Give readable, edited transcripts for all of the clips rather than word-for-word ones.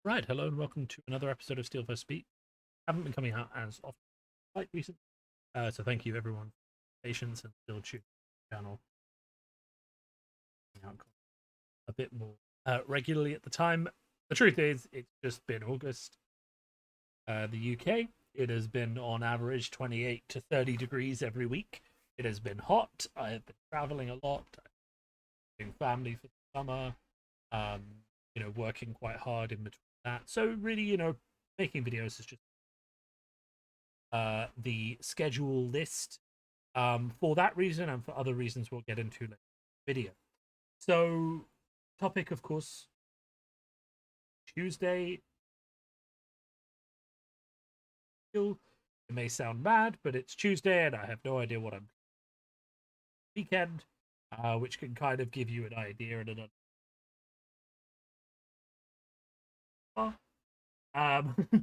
Right, hello and welcome to another episode of Steelfur Speak. Haven't been coming out as often like recently, so thank you everyone for your patience and still tuning the channel out a bit more regularly at the time. The truth is, it's just been August. The UK, it has been on average 28 to 30 degrees every week. It has been hot. I have been traveling a lot, doing family for the summer, um, working quite hard in between that. So really, making videos is just the schedule list for that reason and for other reasons we'll get into later in the video. So, topic, of course, Tuesday. It may sound mad, but it's Tuesday and I have no idea what I'm weekend, which can kind of give you an idea and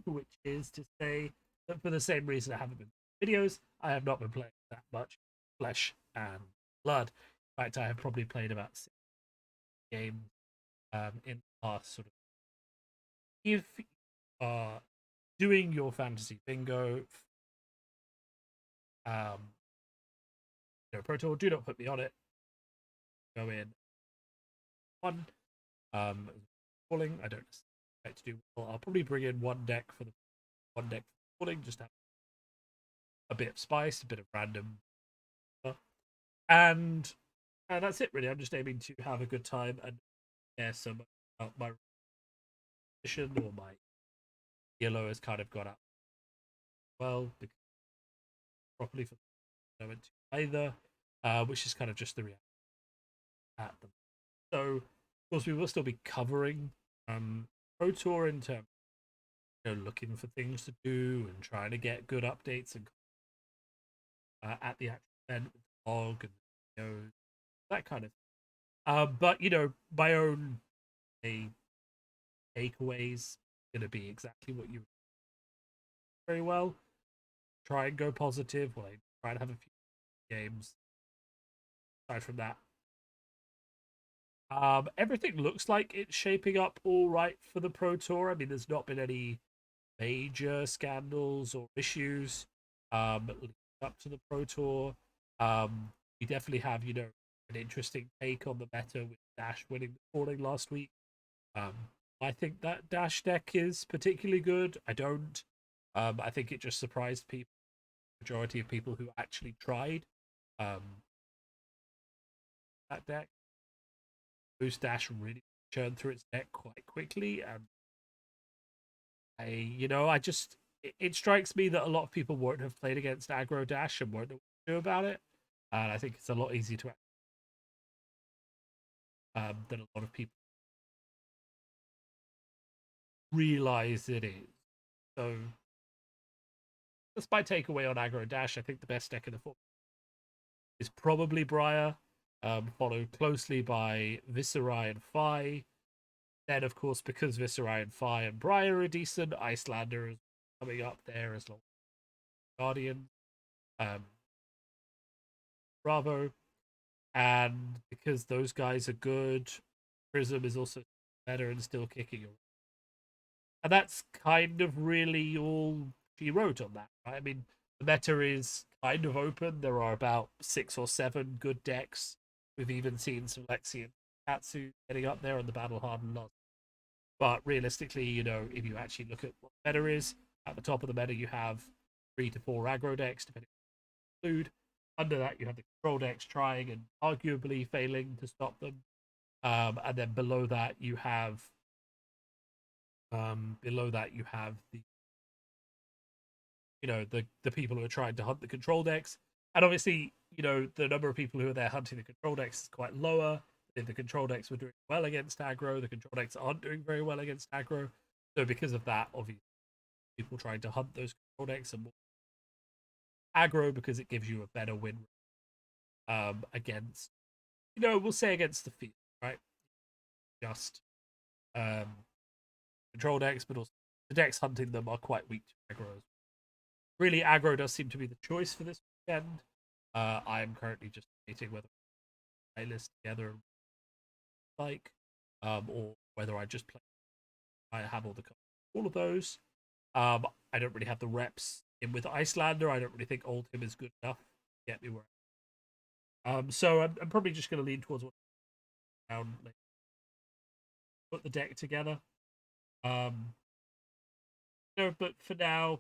which is to say that for the same reason I haven't been videos, I have not been playing that much Flesh and Blood. In fact, I have probably played about 6 games in the past sort of. If you are doing your fantasy bingo, um, Pro Tour, do not put me on it. Go in one. Falling, I don't expect to do well. I'll probably bring in one deck for the falling, just to have a bit of spice, a bit of random stuff. And that's it really. I'm just aiming to have a good time and care so much about my position or my yellow has kind of got up well because properly for the moment either, which is kind of just the reality at them. So of course we will still be covering Pro Tour in terms of looking for things to do and trying to get good updates and at the actual event with the blog and videos, that kind of but my own takeaways going to be exactly what you very well. Try and go positive. Well, I try and have a few games. Aside from that, everything looks like it's shaping up all right for the Pro Tour. I mean, there's not been any major scandals or issues leading up to the Pro Tour. We definitely have, an interesting take on the meta with Dash winning the falling last week. Um, I think that Dash deck is particularly good. I don't. I think it just surprised people. Majority of people who actually tried um, that deck. Boost Dash really churned through its deck quite quickly, and I just it strikes me that a lot of people won't have played against aggro Dash and won't know what to do about it, and I think it's a lot easier to than a lot of people realize it is. So that's my takeaway on aggro Dash. I think the best deck in the format is probably Briar, followed closely by Viserai and Fi. Then, of course, because Viserai and Fi and Briar are decent, Icelander is coming up there as long as Guardian, um, Bravo, and because those guys are good, Prism is also better and still kicking. And that's kind of really all she wrote on that, right? I mean, the meta is kind of open. There are about 6 or 7 good decks. We've even seen some Lexi and Katsu getting up there on the battle hardened lot. But realistically, if you actually look at what the meta is, at the top of the meta you have 3 to 4 aggro decks, depending on the food. Under that you have the control decks trying and arguably failing to stop them. And then below that you have the people who are trying to hunt the control decks. And obviously, the number of people who are there hunting the control decks is quite lower. If the control decks were doing well against aggro, the control decks aren't doing very well against aggro. So because of that, obviously, people trying to hunt those control decks are more aggro because it gives you a better win against, we'll say against the field, right? Just um, control decks, but also the decks hunting them are quite weak to aggro. Really, aggro does seem to be the choice for this weekend. I am currently just debating whether I list together or whether I just play I have all the all of those. I don't really have the reps in with Icelander. I don't really think Oldhim is good enough to get me where. So I'm probably just going to lean towards what down, like, put the deck together. No, but for now,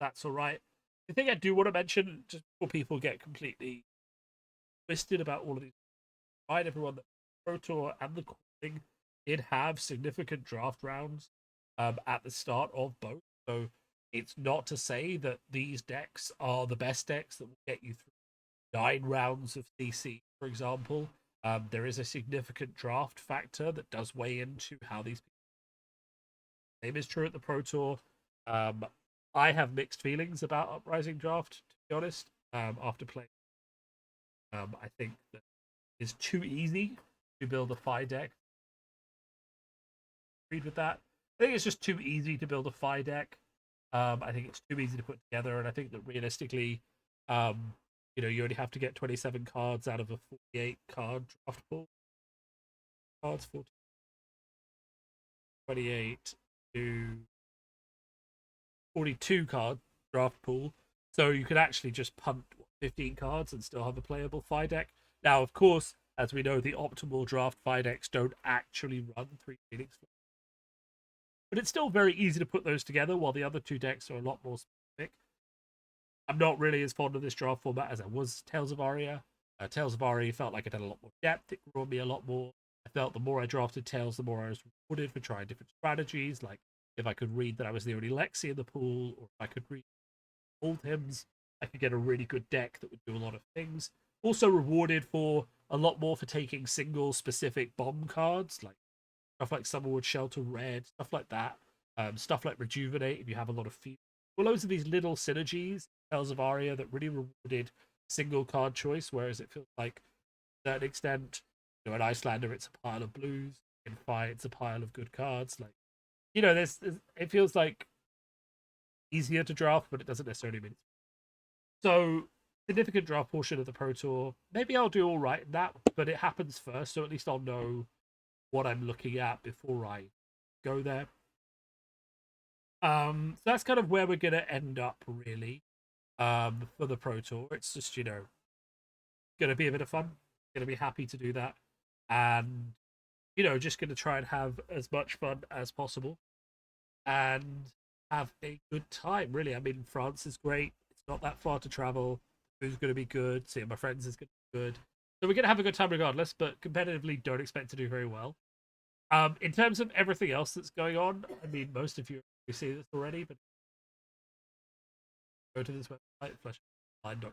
that's all right. The thing I do want to mention, just before people get completely twisted about all of these, right? Everyone that Pro Tour and the calling did have significant draft rounds at the start of both. So it's not to say that these decks are the best decks that will get you through 9 rounds of CC, for example. There is a significant draft factor that does weigh into how these. Same is true at the Pro Tour. I have mixed feelings about Uprising Draft, to be honest. After playing, I think that it's too easy to build a Fi deck. Agreed with that. I think it's just too easy to build a Fi deck. I think it's too easy to put together, and I think that realistically, you only have to get 27 cards out of a 48 card draft pool. Cards 28 to 42 card draft pool. So you could actually just punt 15 cards and still have a playable Fi deck. Now, of course, as we know, the optimal draft Fi decks don't actually run 3 Phoenix. But it's still very easy to put those together, while the other 2 decks are a lot more specific. I'm not really as fond of this draft format as I was Tales of Aria. Tales of Aria felt like it had a lot more depth. It grew on me a lot more. I felt the more I drafted Tales, the more I was rewarded for trying different strategies. Like, if I could read that I was the only Lexi in the pool, or if I could read old hymns, I could get a really good deck that would do a lot of things. Also rewarded for a lot more for taking single specific bomb cards, like stuff like Summerwood Shelter Red, stuff like that. Stuff like Rejuvenate if you have a lot of feet. Well, loads of these little synergies, Tales of Aria, that really rewarded single card choice, whereas it feels like, to a certain extent, an Icelander, it's a pile of blues. In Fight, it's a pile of good cards. Like, there's it feels like easier to draft, but it doesn't necessarily mean. So, significant draft portion of the Pro Tour. Maybe I'll do all right in that, but it happens first, so at least I'll know what I'm looking at before I go there. So that's kind of where we're gonna end up, really. For the Pro Tour, it's just gonna be a bit of fun. Gonna be happy to do that, and just gonna try and have as much fun as possible, and have a good time. Really, I mean, France is great. It's not that far to travel. Food's gonna be good. Seeing my friends is gonna be good. So we're gonna have a good time regardless. But competitively, don't expect to do very well. In terms of everything else that's going on, I mean, most of you see this already, but go to this website, fleshline.com.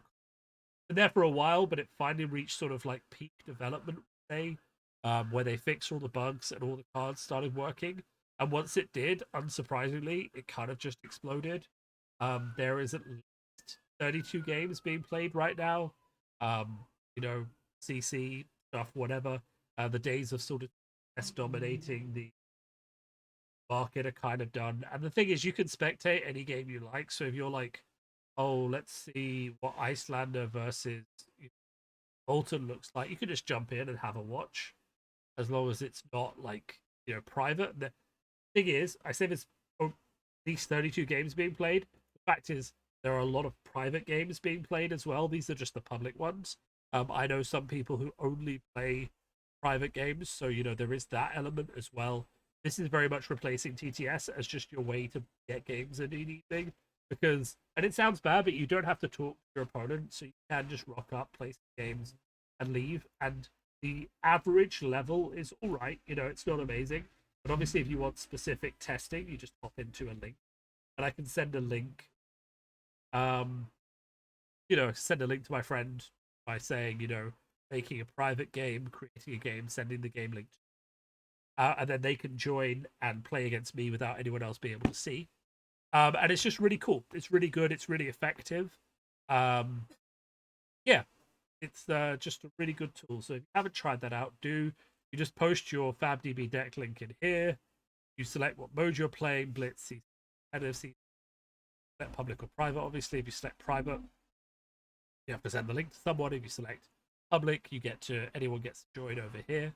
Been there for a while, but it finally reached sort of like peak development day, where they fixed all the bugs and all the cards started working. And once it did, unsurprisingly, it kind of just exploded. There is at least 32 games being played right now. CC stuff, whatever. The days of sort of dominating the market are kind of done. And the thing is, you can spectate any game you like. So if you're like, oh, let's see what Icelander versus Bolton looks like, you can just jump in and have a watch, as long as it's not like private. The thing is, I say there's at least 32 games being played. The fact is, there are a lot of private games being played as well. These are just the public ones. I know some people who only play private games, so there is that element as well. This is very much replacing TTS as just your way to get games in an evening. Because, and it sounds bad, but you don't have to talk to your opponent, so you can just rock up, play some games, and leave. And the average level is all right. It's not amazing, but obviously, if you want specific testing, you just hop into a link, and I can send a link. Send a link to my friend by saying, making a private game, creating a game, sending the game link, and then they can join and play against me without anyone else being able to see. And it's just really cool. It's really good. It's really effective. Yeah, it's just a really good tool. So if you haven't tried that out, you just post your FabDB deck link in here. You select what mode you're playing, Blitz, competitive, select public or private. Obviously, if you select private, you have to send the link to someone. If you select public, anyone gets to join over here.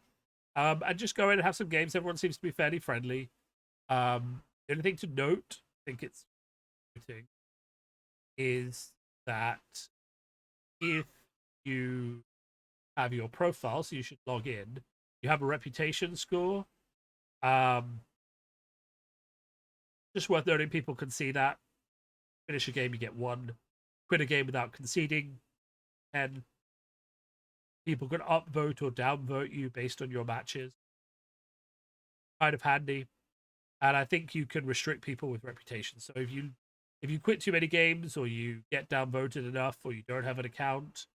And just go in and have some games. Everyone seems to be fairly friendly. The only thing to note, I think it's noting, is that if you have your profile, so you should log in, you have a reputation score. Just worth noting, people can see that. Finish a game, you get 1. Quit a game without conceding, 10. People can upvote or downvote you based on your matches. Kind of handy. And I think you can restrict people with reputation. So if you quit too many games, or you get downvoted enough, or you don't have an account,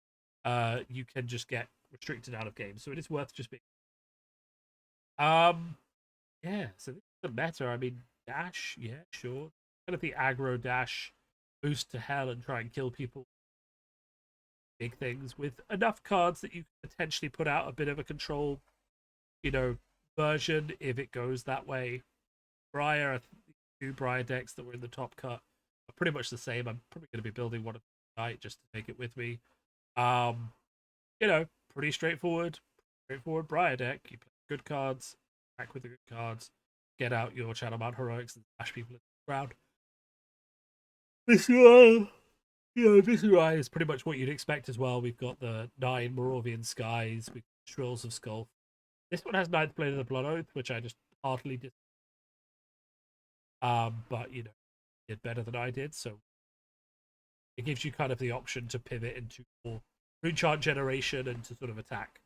you can just get restricted out of games. So it is worth just being. Yeah. So this is the meta. I mean, dash, yeah, sure. Kind of the aggro dash, boost to hell and try and kill people. Big things with enough cards that you can potentially put out a bit of a control, version if it goes that way. Briar, 2 Briar decks that were in the top cut are pretty much the same. I'm probably going to be building one of them tonight just to take it with me. Pretty straightforward Briar deck. You play good cards, attack with the good cards, get out your Channel Mount Heroics and smash people in the ground. This UI is pretty much what you'd expect as well. We've got the 9 Moravian Skies, we've got Shrills of Skull. This one has 9th Blade of the Blood Oath, which I just heartily did. But did better than I did, so it gives you kind of the option to pivot into more rune generation and to sort of attack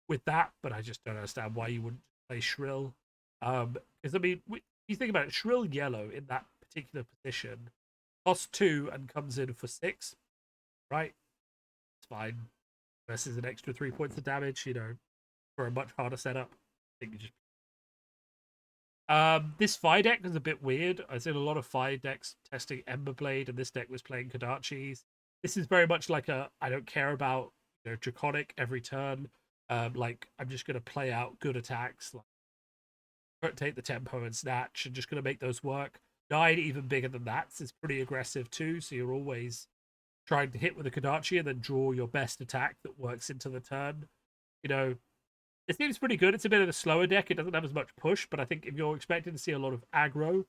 with that. But I just don't understand why you wouldn't play Shrill. Because I mean, you think about it, Shrill yellow in that particular position costs 2 and comes in for 6, right? It's fine. Versus an extra 3 points of damage, for a much harder setup. I think you just this Fi deck is a bit weird. I've seen a lot of Fi decks testing Emberblade, and this deck was playing Kodachis. This is very much like I don't care about Draconic every turn. Like I'm just gonna play out good attacks, like take the tempo and snatch, and just gonna make those work. 9 even bigger than that is pretty aggressive too. So you're always trying to hit with a Kodachi and then draw your best attack that works into the turn. It seems pretty good. It's a bit of a slower deck. It doesn't have as much push, but I think if you're expecting to see a lot of aggro,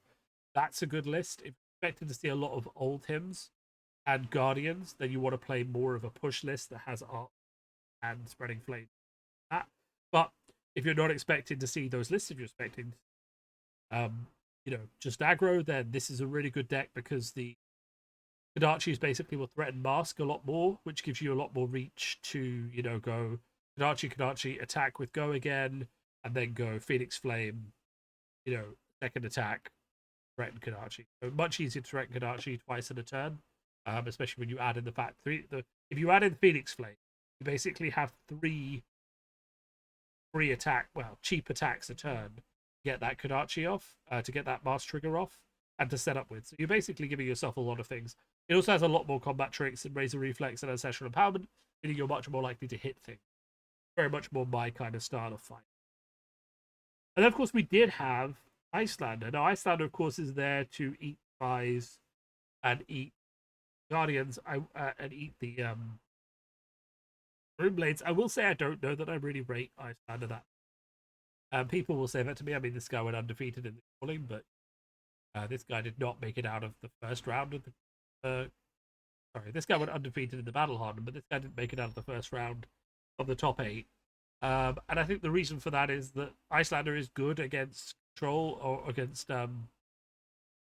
that's a good list. If you're expecting to see a lot of old hymns and guardians, then you want to play more of a push list that has art and spreading flame. But if you're not expecting to see those lists, if you're expecting, just aggro, then this is a really good deck because the Kodachis basically will threaten mask a lot more, which gives you a lot more reach to, go Kodachi, attack with go again, and then go Phoenix Flame, second attack, threaten Kodachi. So much easier to threaten Kodachi twice in a turn, especially when you add in the fact if you add in Phoenix Flame, you basically have 3 free cheap attacks a turn to get that Kodachi off, to get that Mars trigger off, and to set up with. So you're basically giving yourself a lot of things. It also has a lot more combat tricks and Razor Reflex and Ancestral Empowerment, meaning you're much more likely to hit things. Very much more my kind of style of fight. And then, of course, we did have Iyslander. Now, Iyslander, of course, is there to eat spies and eat guardians and eat the Runeblades. I will say I don't know that I really rate Iyslander that. People will say that to me. I mean, this guy went undefeated in the calling, but this guy did not make it out of the first round of the. This guy went undefeated in the Battle Hardened, but this guy didn't make it out of the first round of the top 8. And I think the reason for that is that Iyslander is good against control or against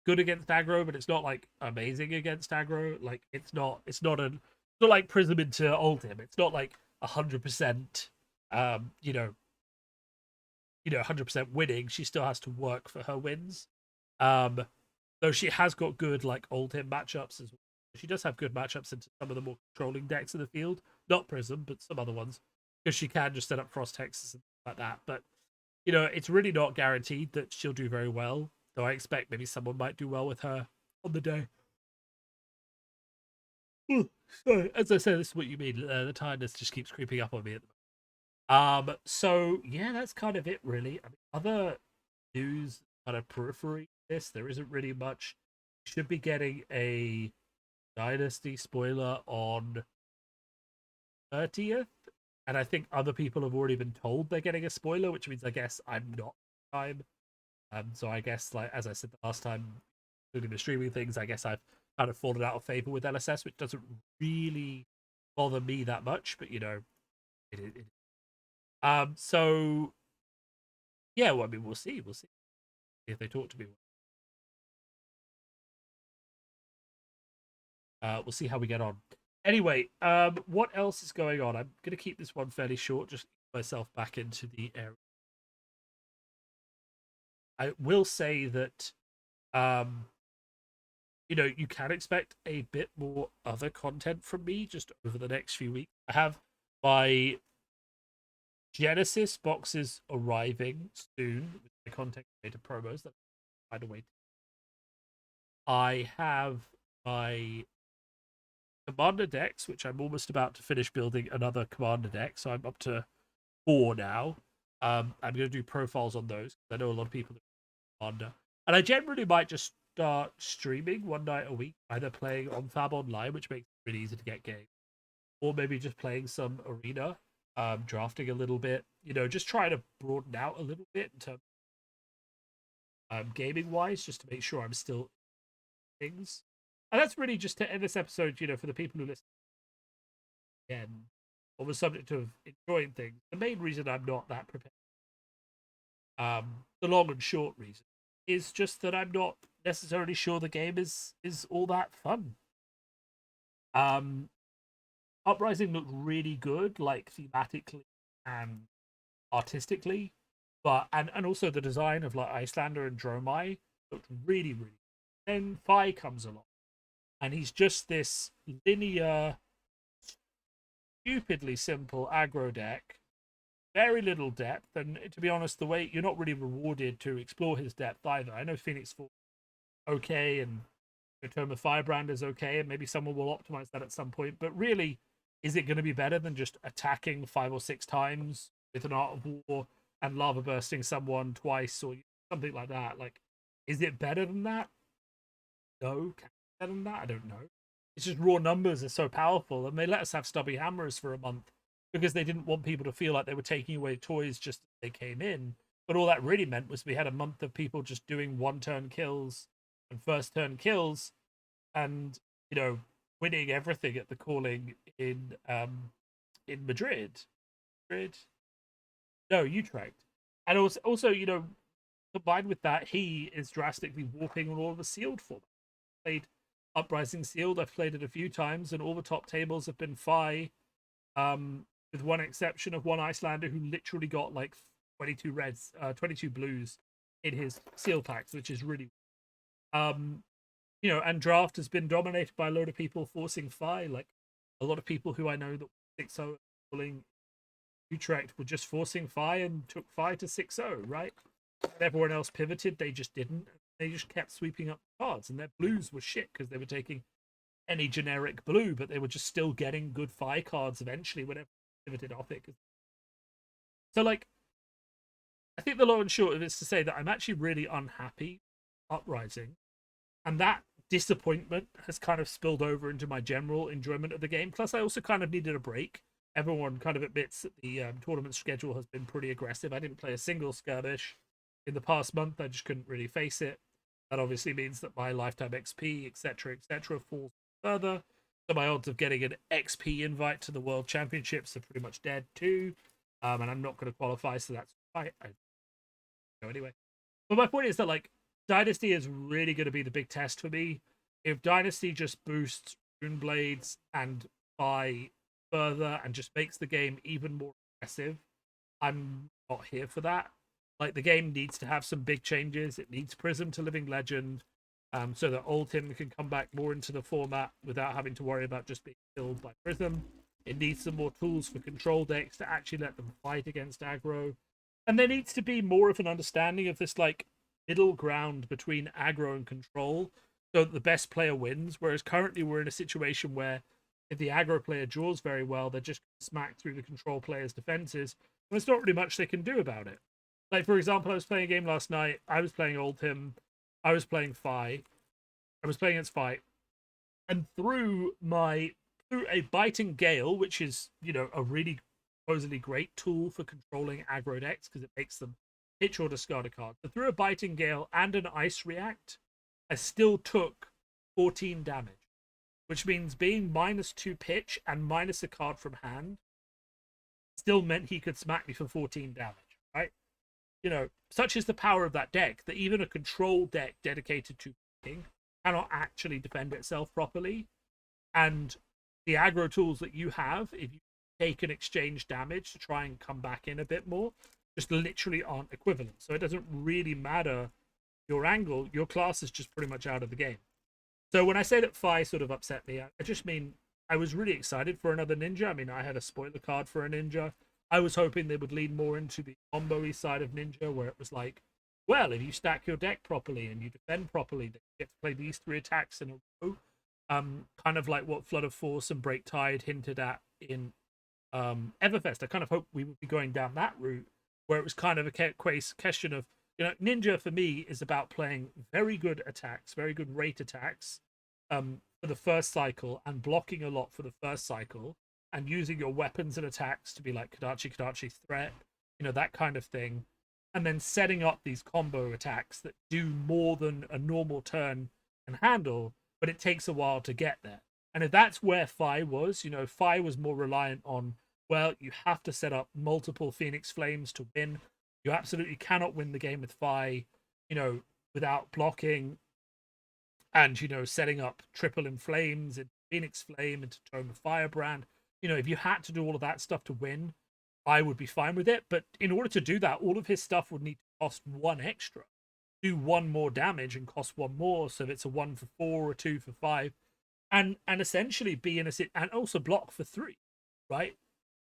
good against aggro, but it's not like amazing against aggro. Like it's not like Prism into Oldhim. It's not like 100%, 100% winning. She still has to work for her wins. Though she has got good like Oldhim matchups as well. She does have good matchups into some of the more controlling decks in the field. Not Prism, but some other ones. Because she can just set up Frost Hexes and things like that. But, it's really not guaranteed that she'll do very well. Though I expect maybe someone might do well with her on the day. So, as I said, this is what you mean. The tiredness just keeps creeping up on me at the moment. So, yeah, that's kind of it, really. I mean, other news, kind of periphery this, there isn't really much. You should be getting a Dynasty spoiler on 30th. and I think other people have already been told they're getting a spoiler, which means I guess I'm not time. So I guess, like as I said the last time, including the streaming things, I guess I've kind of fallen out of favor with LSS, which doesn't really bother me that much, but it. So yeah, well, I mean, we'll see if they talk to me. We'll see how we get on. Anyway, what else is going on? I'm gonna keep this one fairly short, just get myself back into the area. I will say that um you can expect a bit more other content from me just over the next few weeks. I have my Genesis boxes arriving soon with the content creator promos that I find a way. I have my commander decks, which I'm almost about to finish building another commander deck, so I'm up to 4 now. I'm going to do profiles on those because I know a lot of people are commander, and I generally might just start streaming one night a week, either playing on Fab Online, which makes it really easy to get games, or maybe just playing some arena, drafting a little bit. Just trying to broaden out a little bit in terms gaming wise, just to make sure I'm still things. And that's really just to end this episode. For the people who listen again on the subject of enjoying things, the main reason I'm not that prepared, the long and short reason, is just that I'm not necessarily sure the game is all that fun. Uprising looked really good, like thematically and artistically, but and also the design of like Icelander and Dromai looked really, really. Then Fi comes along, and he's just this linear, stupidly simple aggro deck, very little depth, and to be honest, the way you're not really rewarded to explore his depth either. I know Phoenix Force okay, and Toma Firebrand is okay, and maybe someone will optimize that at some point, but really, is it going to be better than just attacking 5 or 6 times with an Art of War and lava bursting someone twice or something like that? Like, is it better than that? No. Can it be better than that? I don't know. It's just raw numbers are so powerful, and they let us have stubby hammers for a month because they didn't want people to feel like they were taking away toys just as they came in. But all that really meant was we had a month of people just doing 1-turn kills and first turn kills, and winning everything at the calling in Madrid. Madrid? No, Utrecht. And also combined with that, he is drastically warping on all of the sealed formats. Played Uprising Sealed. I've played it a few times, and all the top tables have been Fi, with one exception of one Icelander who literally got like 22 reds, 22 blues in his seal packs, which is really and draft has been dominated by a load of people forcing Fi. Like a lot of people who I know that 6-0 pulling Utrecht were just forcing Fi and took Fi to 6-0, right? And everyone else pivoted, they just didn't. They just kept sweeping up the cards, and their blues were shit because they were taking any generic blue, but they were just still getting good Fi cards eventually whenever they pivoted off it. So, like, I think the long and short of it is to say that I'm actually really unhappy Uprising, and that disappointment has kind of spilled over into my general enjoyment of the game. Plus, I also kind of needed a break. Everyone kind of admits that the tournament schedule has been pretty aggressive. I didn't play a single skirmish in the past month. I just couldn't really face it. That obviously means that my lifetime XP, etc., falls further. So my odds of getting an XP invite to the World Championships are pretty much dead too. And I'm not going to qualify, so that's fine. I go anyway. But my point is that like Dynasty is really going to be the big test for me. If Dynasty just boosts Rune Blades and Fi further and just makes the game even more aggressive, I'm not here for that. Like the game needs to have some big changes. It needs Prism to Living Legend, so that Oldhim can come back more into the format without having to worry about just being killed by Prism. It needs some more tools for control decks to actually let them fight against aggro. And there needs to be more of an understanding of this like middle ground between aggro and control so that the best player wins. Whereas currently we're in a situation where if the aggro player draws very well, they're just smacked through the control player's defenses. And there's not really much they can do about it. Like, for example, I was playing a game last night. I was playing Oldhim. I was playing Fi. I was playing against Fi. And through a Biting Gale, which is, a really supposedly great tool for controlling aggro decks because it makes them pitch or discard a card. So through a Biting Gale and an Ice React, I still took 14 damage, which means being -2 pitch and minus a card from hand still meant he could smack me for 14 damage, right? You know, such is the power of that deck that even a control deck dedicated to picking cannot actually defend itself properly. And the aggro tools that you have, if you take and exchange damage to try and come back in a bit more, just literally aren't equivalent. So it doesn't really matter your angle, your class is just pretty much out of the game. So when I say that Fi sort of upset me, I just mean I was really excited for another ninja. I mean, I had a spoiler card for a ninja. I was hoping they would lean more into the combo-y side of ninja, where it was like, well, if you stack your deck properly and you defend properly, then you get to play these 3 attacks in a row. Kind of like what Flood of Force and Break Tide hinted at in Everfest. I kind of hoped we would be going down that route, where it was kind of a question of, you know, ninja for me is about playing very good attacks, very good rate attacks for the first cycle, and blocking a lot for the first cycle, and using your weapons and attacks to be like Kadachi threat, you know, that kind of thing, and then setting up these combo attacks that do more than a normal turn can handle, but it takes a while to get there. And if that's where Fi was, you know, Fi was more reliant on, well, you have to set up multiple Phoenix Flames to win. You absolutely cannot win the game with Fi, you know, without blocking and, you know, setting up triple in flames into Phoenix Flame, into Tome of Firebrand. You know, if you had to do all of that stuff to win, I would be fine with it. But in order to do that, all of his stuff would need to cost 1 extra, do 1 more damage and cost 1 more. So it's a 1 for 4 or 2 for 5, and essentially be in a sit and also block for 3, right?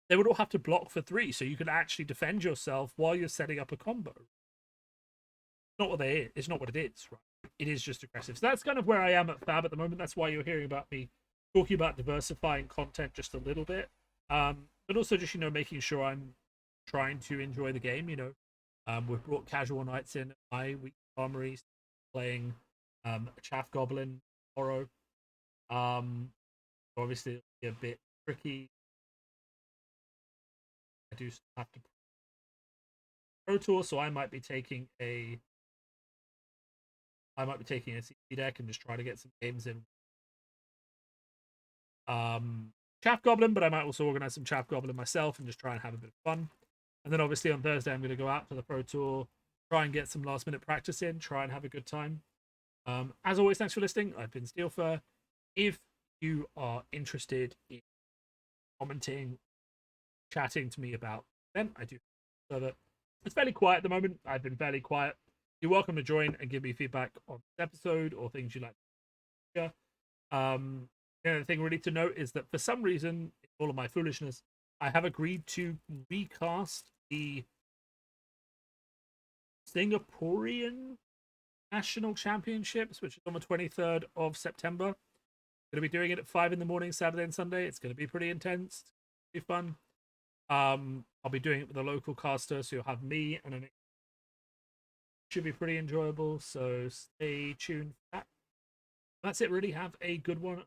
They would all have to block for 3, so you could actually defend yourself while you're setting up a combo. It's not what they is. It's not what it is, right? It is just aggressive. So that's kind of where I am at Fab at the moment. That's why you're hearing about me talking about diversifying content just a little bit, but also just, you know, making sure I'm trying to enjoy the game. You know, we've brought casual nights in my week armory, playing a Chaff Goblin tomorrow. Obviously it'll be a bit tricky. I do have to Pro Tour, so I might be taking a CP deck and just try to get some games in. Chaff Goblin, but I might also organize some Chaff Goblin myself and just try and have a bit of fun. And then obviously on Thursday I'm going to go out to the Pro Tour, try and get some last minute practice in, try and have a good time. As always, thanks for listening. I've been Steelfur. If you are interested in commenting, chatting to me about them, I do server. It's fairly quiet at the moment. I've been fairly quiet. You're welcome to join and give me feedback on this episode or things you'd like to hear. The other thing really to note is that for some reason, in all of my foolishness, I have agreed to recast the Singaporean National Championships, which is on the 23rd of September. Going to be doing it at 5 in the morning, Saturday and Sunday. It's going to be pretty intense. It's going to be fun. I'll be doing it with a local caster, so you'll have me and an should be pretty enjoyable. So stay tuned for that. That's it, really. Have a good one.